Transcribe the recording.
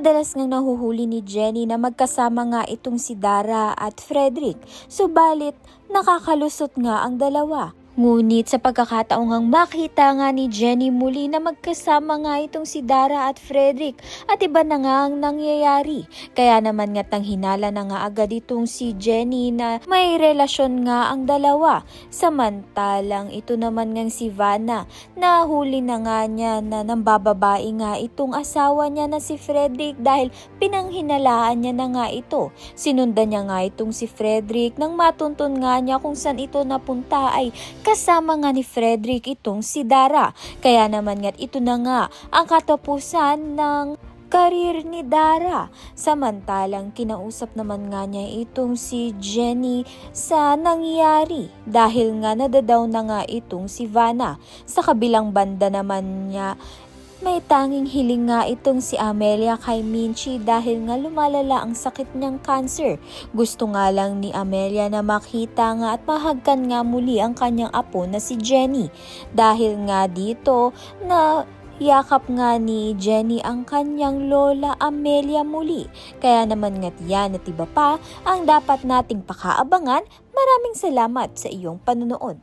Madalas ngang nahuhuli ni Jenny na magkasama nga itong si Dara at Frederick, subalit nakakalusot nga ang dalawa. Ngunit sa pagkakataong ngang makita nga ni Jenny muli na magkasama nga itong si Dara at Frederick at iba na nga ang nangyayari. Kaya naman nga't nang hinala na nga agad itong si Jenny na may relasyon nga ang dalawa. Samantalang ito naman ngang si Vanna, nahuli na nga niya na nambababae nga itong asawa niya na si Frederick dahil pinanghinalaan niya na nga ito. Sinundan niya nga itong si Frederick nang matuntun nga niya kung saan ito napunta ay kasama nga ni Frederick itong si Dara. Kaya naman nga't ito na nga ang katapusan ng karir ni Dara. Samantalang kinausap naman nga niya itong si Jenny sa nangyari dahil nga nadadaw na nga itong si Vanna. Sa kabilang banda naman niya, may tanging hiling nga itong si Amelia kay Minchie dahil nga lumalala ang sakit niyang cancer. Gusto nga lang ni Amelia na makita nga at mahagkan nga muli ang kanyang apo na si Jenny. Dahil nga dito na yakap nga ni Jenny ang kanyang lola Amelia muli. Kaya naman nga't yan at iba pa ang dapat nating pakaabangan. Maraming salamat sa iyong panonood.